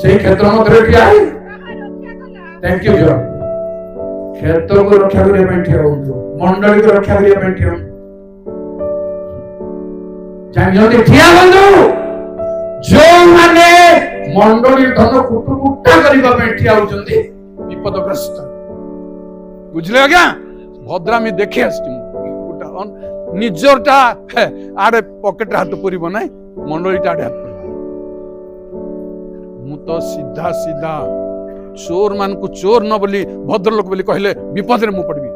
से क्षेत्र मध्य ठिया है। Thank you John. क्षेत्र को रक्षा करने ठिया हो, मंडली को रक्षा करने ठिया हो। जानियों ठिया बंधु जो माने मंडली धन कुटुकुटा करने ठिया होचंदी विपदग्रस्त। बुझले आज्ञा भद्रा में देखे निजरटा आड़े पकेट हाथ पूरी बनाए मंडलीटा आड़े हाथ मु तो सीधा सीधा चोर मान को चोर न बोली भद्र लोक बोली कहले विपद रे मु पड़बी।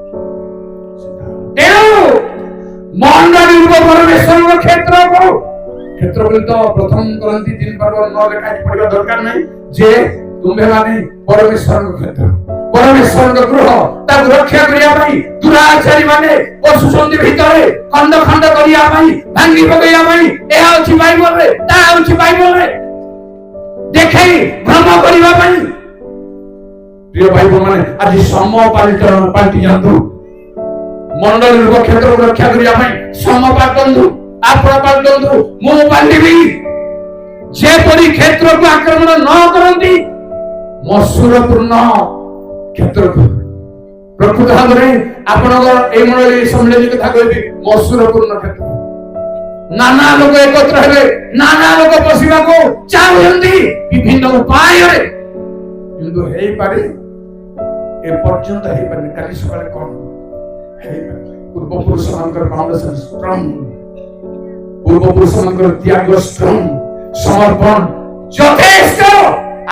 मंडली को परमेश्वर क्षेत्र बोली तो प्रथम करंती 3:9 लेखा पढ़िया दरकार नहीं जे तुम्हें माने परमेश्वर क्षेत्र परमेश्वर गृह ताक रक्षा करिया भाई दुराचारी माने पशुसंधि भितरे खंड खंड करिया भाई भांगी पकैया भाई ए अछि बाइबल रे ता अछि बाइबल रे देखै भ्रम करिवा भाई। प्रिय भाई माने आज पाल्टी जातु मंडल लोक क्षेत्र को रक्षा करिया भाई सम पाल्टंदु आपण पाल्टंदु मु पाल्टिबी जे परि क्षेत्र को आक्रमण न करंती मसूर पूर्ण क्षेत्र को प्रकृत भाव में आपनकर ए मंडली सम्मेलन कथा कहबी मसूर पूर्ण क्षेत्र नाना लोग एकत्र हेबे नाना लोग पसिबा को चाहନ୍ତି विभिन्न उपाय रे किंतु हेई पारे ए पर्यंत हेई पारे काली सकाळे कोन हेई पारे पूर्व पुरुष मानकर फाउंडेशन स्ट्रांग पूर्व पुरुष मानकर त्याग स्ट्रांग समर्पण यथेष्ट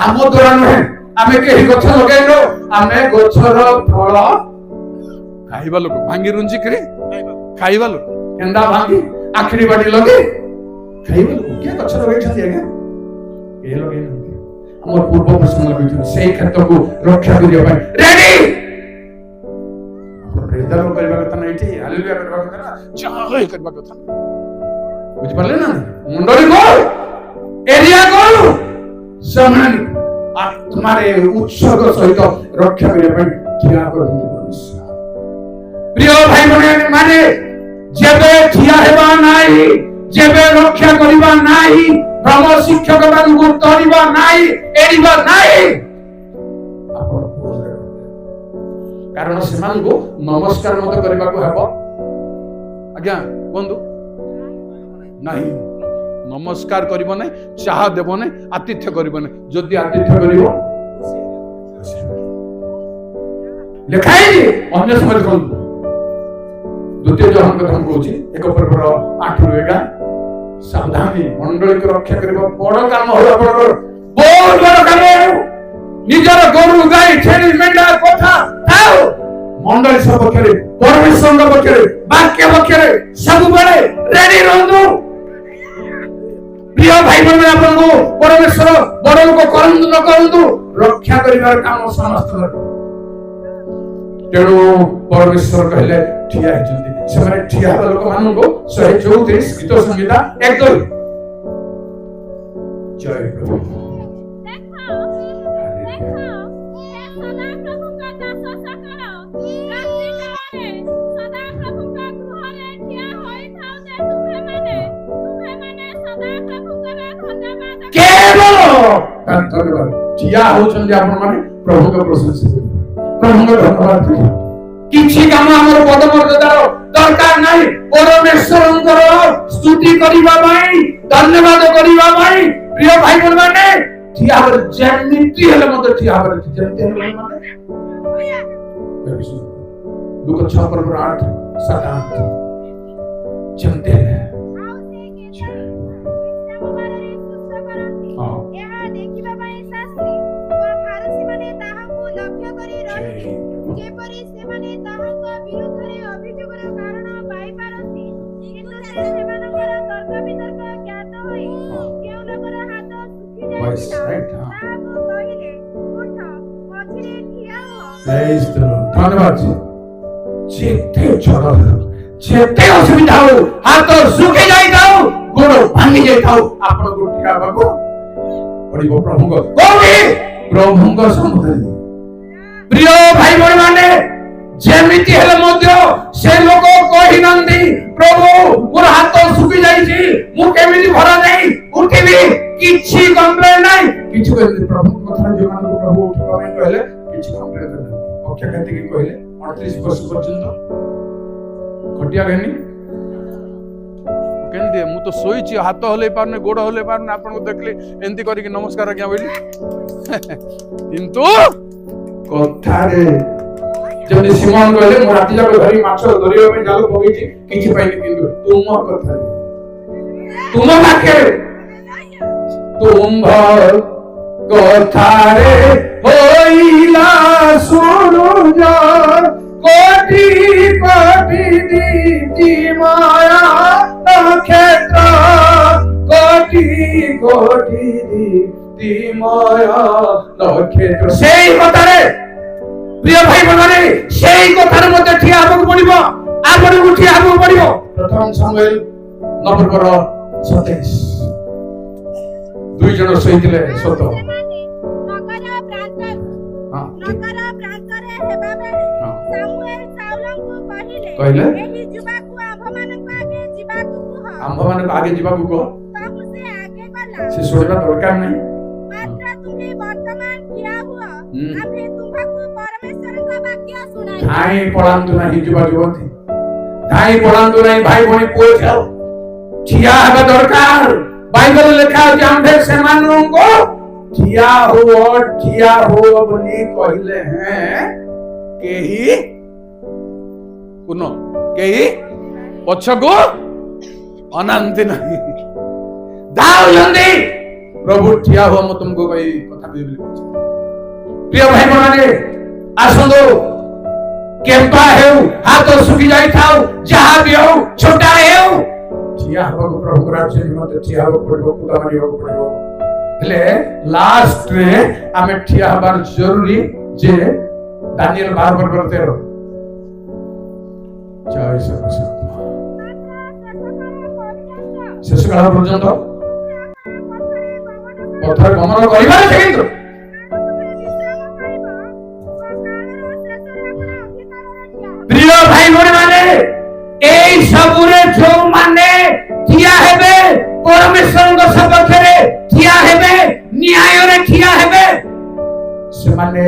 आम द्वारा नहे आमे के गछ लगाइलो आमे गछर फल खाइबा लोक भांगी रुंजी करे खाइबा लोक केंदा भांगी आखरी बाटी लगे खाइबा लोक के गछ लगाइ छथि आगे के लगाइ न हमर पूर्व पुरुष लगे छ सेही क्षेत्र को रक्षा करिया भाई रेडी प्रेजर करबा कथा नै छी हालेलुया करबा कथा ना जय करबा कथा बुझ परले ना मंडली को एरिया को समान तुम्हारे उत्सर्ग सहित रक्षा करने ठिया प्रिय भाई माने जेबे ठिया हेबा नाही जेबे रक्षा करिबा नाही भ्रम शिक्षक बाबू तरिबा नाही एरिबा नाही कारण समान को नमस्कार मत करबा को हेबो आज्ञा बंधु नाही नमस्कार करिबो नै चाह देबो नै आतिथ्य करिबो नै जदि आतिथ्य करिबो लेखाई अन्य समय कोन द्वितीय जहन कथा हम कहूची एक पर 8 रु 11 सावधानी मंडली को रक्षा करिबो बड़ काम होला बहुत बड़ काम निजर गोरु गाई छेली मेंढा कोठा थाओ मंडली सब पक्षरे परमेश्वर पक्षरे वाक्य पक्षरे सब बड़े रेडी रहंदो। प्रिय भाई बहन आपन को परमेश्वर बड़न को करंतु न करंतु रक्षा करिवार काम समस्त तेणु परमेश्वर कहले ठिया हेजंती से माने ठिया लोक मानन को 134 गीत संहिता 1-2 जय प्रभु ठिया होचंदी आपण माने प्रभु का प्रशंसा प्रभु का धन्यवाद किछि काम हमर पद मर्यादा दरकार नाही परमेश्वरंकर स्तुति करिबा भाई धन्यवाद करिबा भाई प्रिय भाई बहन माने ठिया हो जेमिति हेले मते ठिया हो जेमिति हेले माने लुक 6:8 7 जेमिति धन्यवाद जेते झड़ जेते असुविधा हो हाथ सुखी जाई थाओ गोड़ भांगी जाई थाओ आपण को ठिया बाबू पड़िबो प्रभु को कोबी प्रभु को संबोधन प्रिय भाई बहन माने जेमिति हेले मध्य से लोक कहि नंदी प्रभु मोर हाथ सुखी जाई छी मु केमिति भरा नहीं उठिबी किछि कंप्लेन नहीं किछु कहले प्रभु कथा जे मान प्रभु उठिबा ପାଇଁ कहले किछु काम करे ना पक्ष कहते कि कहले 38 वर्ष पर्यंत खटिया गनी केंदे मु तो सोईची हाथ हले पारने गोड़ हले पारने आपन को देखले एंती करी कि नमस्कार आज्ञा बोली किंतु कथा रे जब सिमोन कहले मो राति जाक धरी माछ धरियो में जाल पगेची किछि पाइनी किंतु तुम कथा रे तुम वाक्य तुम कथा रे होइला सुरुज कोटि कोटि दीप्ति माया नक्षत्र कोटि कोटि दीप्ति माया नक्षत्र सेई कथारे प्रिय भाई बहनरे सेई कथारे मते ठिया हेबो पड़िबो आपण को ठिया हेबो पड़िबो प्रथम सामुएल 9:27 दुई जण सहितले सत कहले एही जुबाकू आंभ मानक आगे जीवाकू कह बाबू से आगे गला से सुनबा दरकार नहीं मात्र तुम्ही वर्तमान किया हुआ आफे तुमको परमेश्वर का वाक्य सुनाई धाई पळांतु नाही जुबा जुवती धाई पळांतु नाही भाई भणी पुओ जाओ ठिया हेबा दरकार बाइबल लिखा अछि आंभे सेमानन को ठिया हो बोली कहले हैं केही पुनो केही पछको अनंत नहीं दाऊ जल्दी प्रभु ठिया हो म तुमको कही कथा कहबी प्रिय भाई बहन आसंदो केम्पा हेउ हाथ सुखी जाई थाउ जहां भी हो छोटा हेउ ठिया हो प्रभु राज्य निमंते ठिया हो पड़ो खुदा मानी हो पड़ो हेले लास्ट रे हमें ठिया हबार जरूरी जे दानिएल 12 करते रहो जय सर्वशक्ति शेष काल पर्यंत पथर गमन करिबार छै किंतु प्रिय भाई भणी माने एई सबुरे जो माने ठिया हेबे परमेश्वर सपक्ष रे ठिया हेबे न्याय रे ठिया हेबे से माने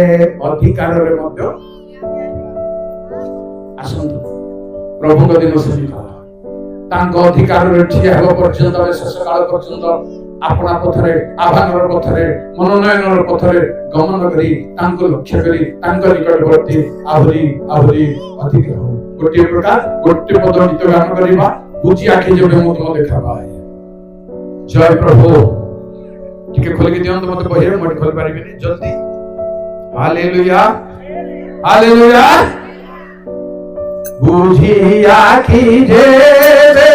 अधिकार रे मध्य आसंतु प्रभु को दिन सजीवा तांको अधिकार रे ठिया हेबो पर्यंत शेष काल पर्यंत आपना पथरे आह्वानर पथरे मनोनयनर पथरे गमन करी तांको लक्ष्य करी तांको निकटवर्ती आहुरी आहुरी अधिक हो गोटे प्रकार गोटे पद गीत गान करिबा बुझी आखि जेबे मो तुम देखाबा जय प्रभु टिके खोल के दियंत मते बहिरे मत खोल पारिबेनी जल्दी हालेलुया हालेलुया बुझी आखि जेबे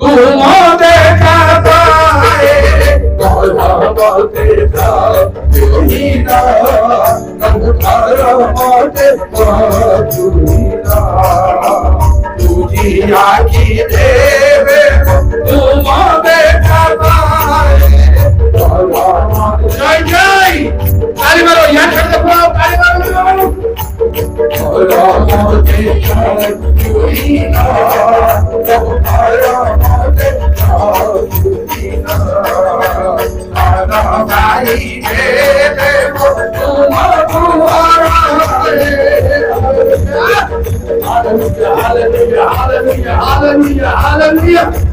तुम देखाबा बोलते जाहीना नमुतार मोते पाजुना तुझी आखी देवे तुम देखा जय जय ताली मारो यहाँ खड़े बोलो ताली मारो बोलो मोते पाजुना नमुतार मोते पाजुना Hallelujah, hallelujah, hallelujah, hallelujah, hallelujah.